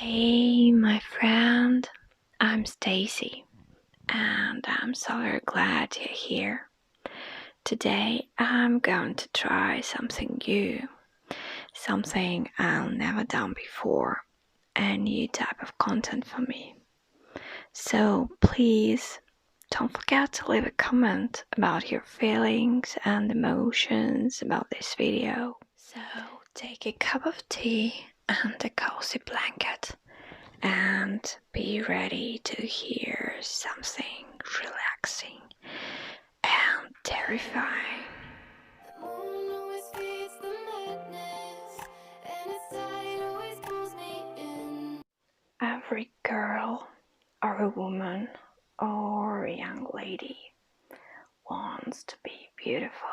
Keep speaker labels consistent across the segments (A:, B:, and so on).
A: Hey, my friend, I'm Stacy, and I'm so very glad you're here. Today, I'm going to try something new, something I've never done before, a new type of content for me. So please don't forget to leave a comment about your feelings and emotions about this video. So take a cup of tea and a cozy blanket and be ready to hear something relaxing and terrifying.
B: The moon always feeds the madness, and its tide always pulls me in.
A: Every girl or a woman or a young lady wants to be beautiful.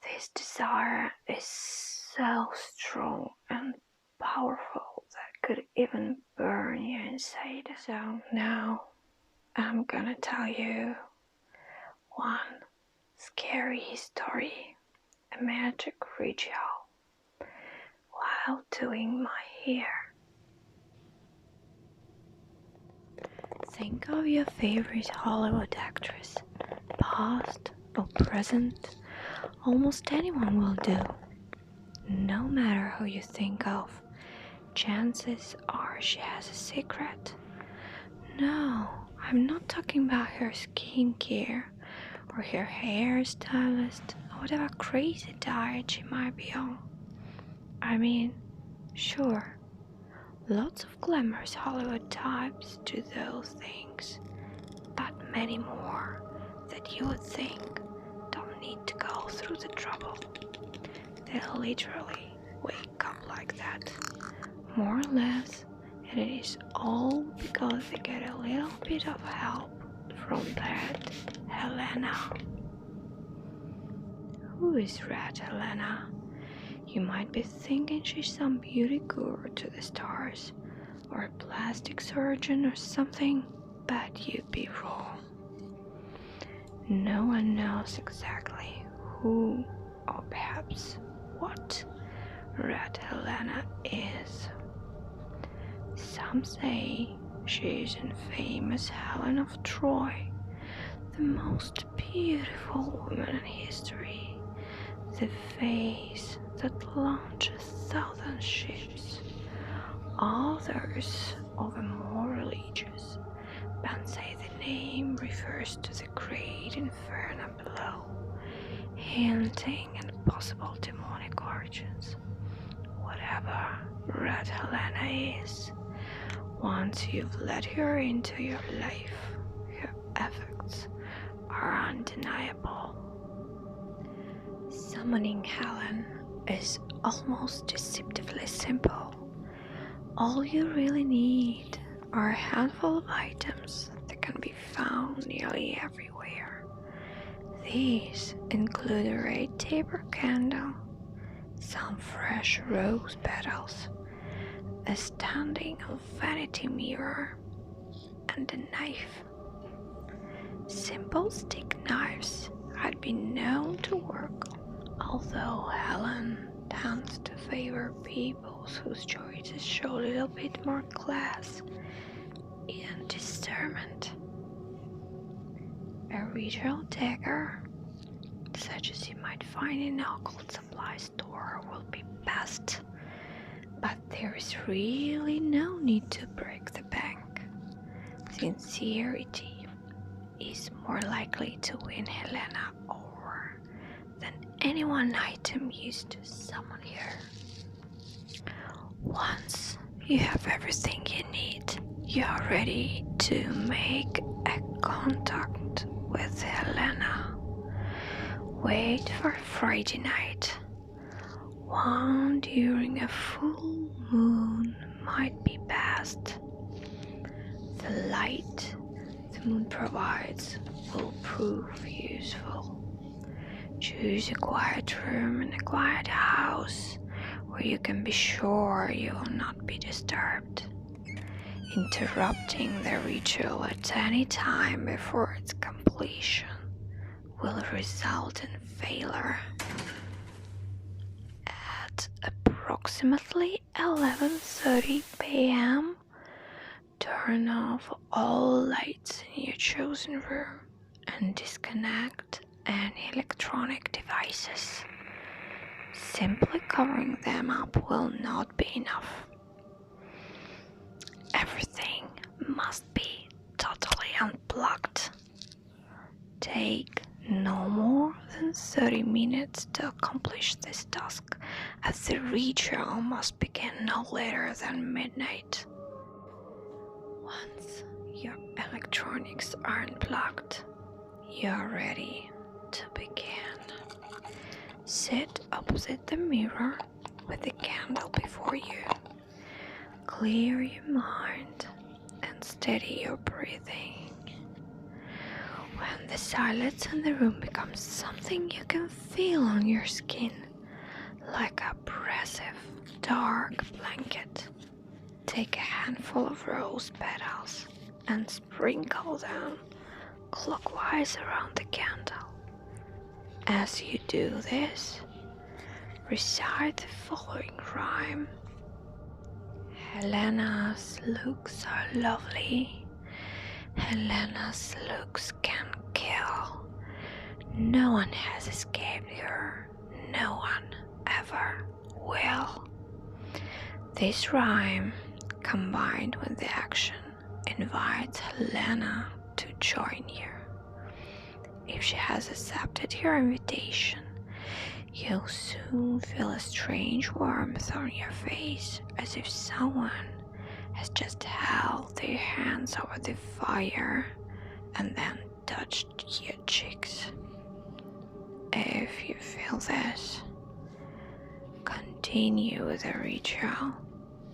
A: This desire is so strong and powerful that could even burn you inside. So now I'm gonna tell you one scary story, a magic ritual while doing my hair. Think of your favorite Hollywood actress, past or present. Almost anyone will do. No matter who you think of, chances are she has a secret. No, I'm not talking about her skincare or her hairstylist or whatever crazy diet she might be on. I mean, sure, lots of glamorous Hollywood types do those things, but many more that you would think don't need to go through the trouble. They literally wake up like that, more or less, and it is all because they get a little bit of help from Red Helena. Who is Red Helena? You might be thinking she's some beauty guru to the stars, or a plastic surgeon or something, but you'd be wrong. No one knows exactly who, or perhaps what, Red Helena is. Some say she is infamous Helen of Troy, the most beautiful woman in history, the face that launches 1,000 ships. Others, of a more religious bent, say the name refers to the great inferno below, hinting at possible demonic origins. Whatever Red Helena is, once you've let her into your life, her effects are undeniable. Summoning Helen is almost deceptively simple. All you really need are a handful of items that can be found nearly everywhere. These include a red taper candle, some fresh rose petals, a standing vanity mirror, and a knife. Simple stick knives had been known to work, although Helen tends to favor people whose choices show a little bit more class and discernment. A ritual dagger, such as you might find in an occult supply store, will be best, but there is really no need to break the bank. Sincerity is more likely to win Helena over than any one item used to summon her. Once you have everything you need, you are ready to make a contact with Helena. Wait for Friday night. One during a full moon might be best. The light the moon provides will prove useful. Choose a quiet room in a quiet house where you can be sure you will not be disturbed. Interrupting the ritual at any time before its completion will result in failure. At approximately 11:30 p.m., turn off all lights in your chosen room and disconnect any electronic devices. Simply covering them up will not be enough. Everything must be totally unplugged. Take no more than 30 minutes to accomplish this task, as the ritual must begin no later than midnight. Once your electronics are unplugged, you are ready to begin. Sit opposite the mirror with the candle before you. Clear your mind and steady your breathing. When the silence in the room becomes something you can feel on your skin, like a oppressive, dark blanket, take a handful of rose petals and sprinkle them clockwise around the candle. As you do this, recite the following rhyme. Helena's looks are lovely. Helena's looks can kill. No one has escaped her. No one ever will. This rhyme, combined with the action, invites Helena to join you. If she has accepted your invitation, you'll soon feel a strange warmth on your face, as if someone has just held their hands over the fire and then touched your cheeks. If you feel this, continue with the ritual.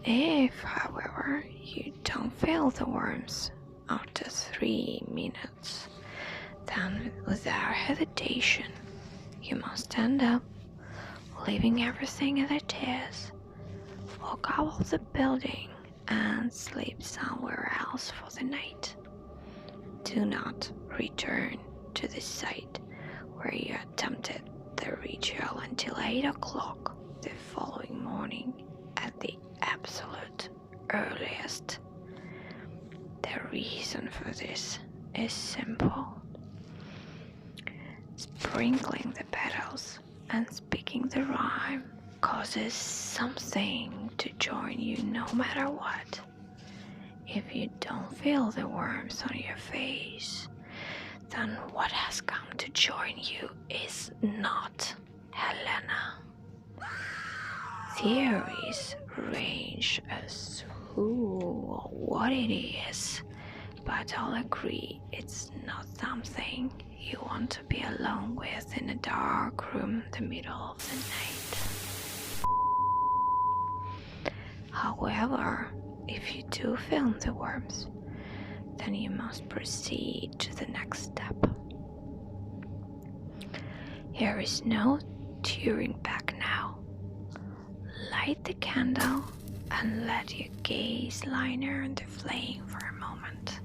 A: If, however, you don't feel the warmth after 3 minutes, then without hesitation, you must stand up, leaving everything as it is, walk out of the building, and sleep somewhere else for the night. Do not return to the site where you attempted the ritual until 8 o'clock the following morning at the absolute earliest. The reason for this is simple. Sprinkling the petals and speaking the rhyme causes something to join you no matter what. If you don't feel the warmth on your face, then what has come to join you is not Helena. Theories range as to who or what it is, but all agree it's not something you want to be alone with in a dark room in the middle of the night. However, if you do feel the warmth, then you must proceed to the next step. Here is no turning back now. Light the candle and let your gaze linger on the flame for a moment.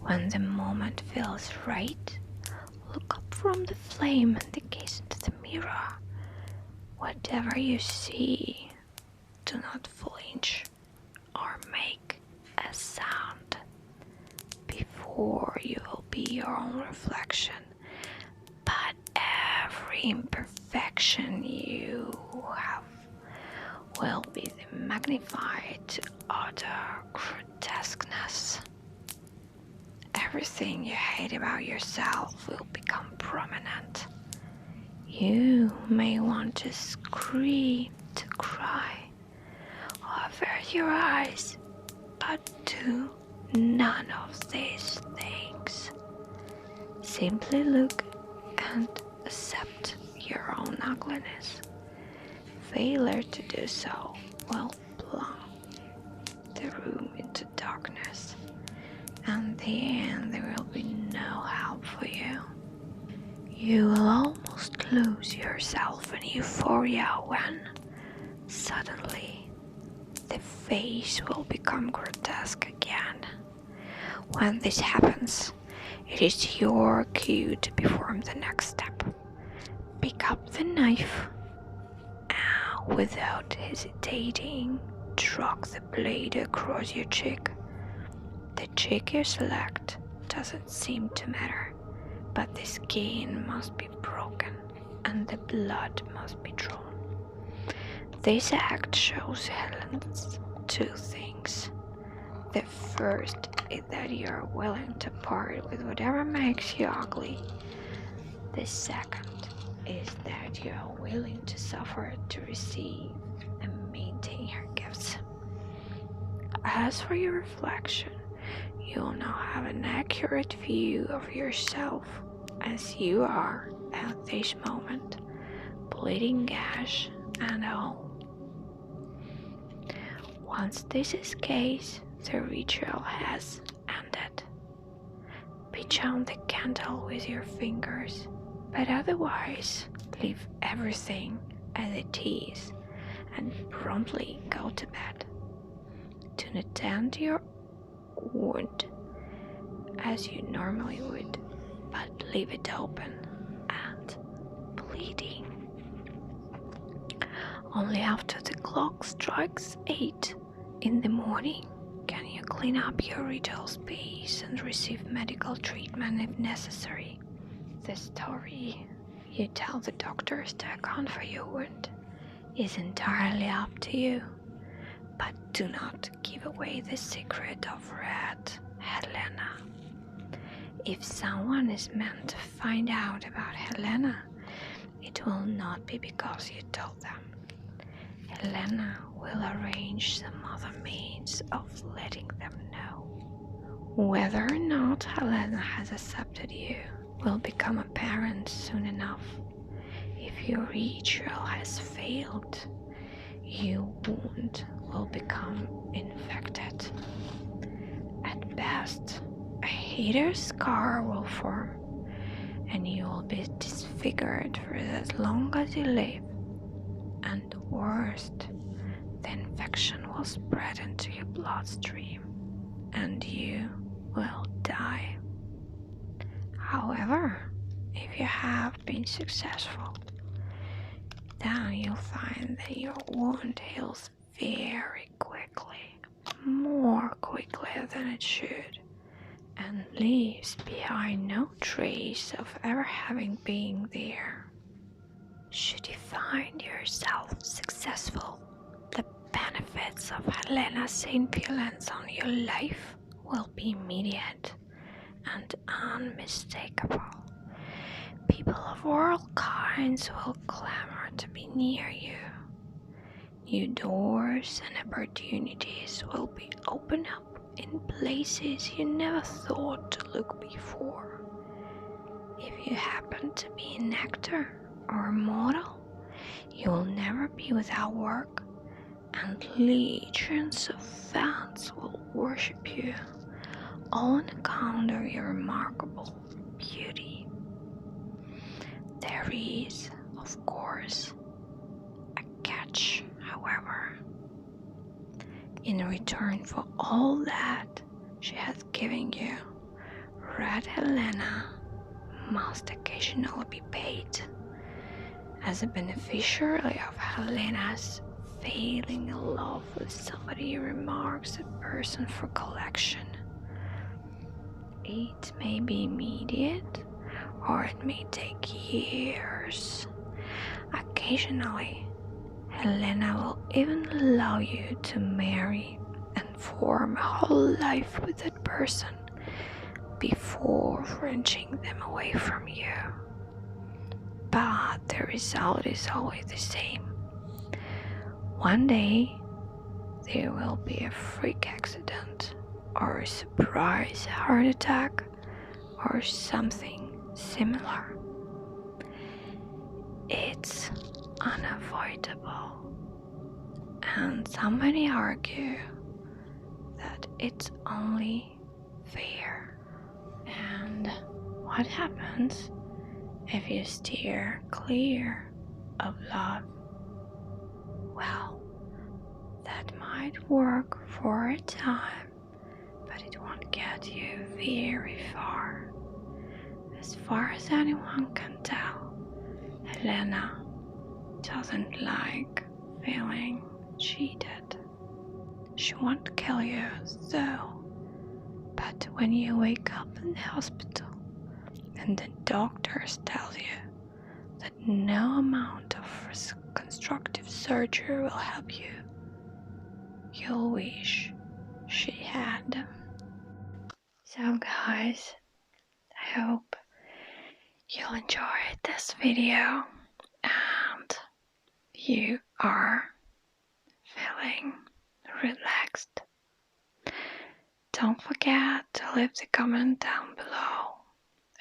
A: When the moment feels right, look up from the flame and gaze into the mirror. Whatever you see, do not flinch or make a sound. Before you will be your own reflection, but every imperfection you have will be magnified to utter grotesqueness. Everything you hate about yourself will become prominent. You may want to scream, to cry, or avert your eyes, but do none of these things. Simply look and accept your own ugliness. Failure to do so will plunge the room into darkness, and in the end there will be no help for you. You will almost lose yourself in euphoria when, suddenly, the face will become grotesque again. When this happens, it is your cue to perform the next step. Pick up the knife. without hesitating, drag the blade across your cheek. The cheek you select doesn't seem to matter, but the skin must be broken and the blood must be drawn. This act shows Helen's two things. The first is that you are willing to part with whatever makes you ugly. The second is that you are willing to suffer to receive and maintain her gifts. As for your reflection, you will now have an accurate view of yourself as you are at this moment, bleeding gash and all. Once this is case, the ritual has ended. Pitch on the candle with your fingers, but otherwise leave everything as it is and promptly go to bed. Do not tend to your wound as you normally would, but leave it open and bleeding. Only after the clock strikes 8 in the morning can you clean up your ritual space and receive medical treatment if necessary. The story you tell the doctors to account for your wound is entirely up to you, but do not give away the secret of Red Helena. If someone is meant to find out about Helena, it will not be because you told them. Helena will arrange some other means of letting them know. Whether or not Helena has accepted you will become apparent soon enough. If your ritual has failed, your wound will become infected. At best, a hideous scar will form, and you will be disfigured for as long as you live. And worst, the infection will spread into your bloodstream, and you will die. However, if you have been successful, then you'll find that your wound heals very quickly, more quickly than it should, and leaves behind no trace of ever having been there. Should you find yourself successful, the benefits of Helena's influence on your life will be immediate and unmistakable. People of all kinds will clamor to be near you. New doors and opportunities will be opened up in places you never thought to look before. If you happen to be an actor or a model, you will never be without work, and legions of fans will worship you, all on account of your remarkable beauty. There is, of course, a catch, however. In return for all that she has given you, Red Helena must occasionally be paid. As a beneficiary of Helena's failing in love with somebody who remarks a person for collection. It may be immediate, or it may take years. Occasionally, Helena will even allow you to marry and form a whole life with that person before wrenching them away from you. But the result is always the same. One day, there will be a freak accident, or a surprise heart attack, or something similar. It's unavoidable, and some may argue that it's only fair. And what happens if you steer clear of love? Well, that might work for a time, but it won't get you very far. As far as anyone can tell, Helena doesn't like feeling cheated. She won't kill you, so. But when you wake up in the hospital and the doctors tell you that no amount of reconstructive surgery will help you, you'll wish she had. So guys, I hope you'll enjoy this video and you are feeling relaxed. Don't forget to leave the comment down below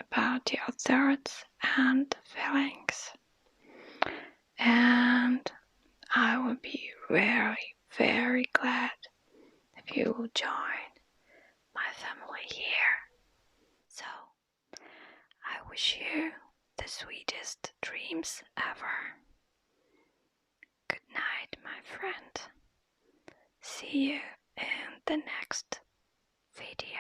A: about your thoughts and feelings. And I would be very, very glad if you will join my family here. So, I wish you the sweetest dreams ever. Good night, my friend. See you in the next video.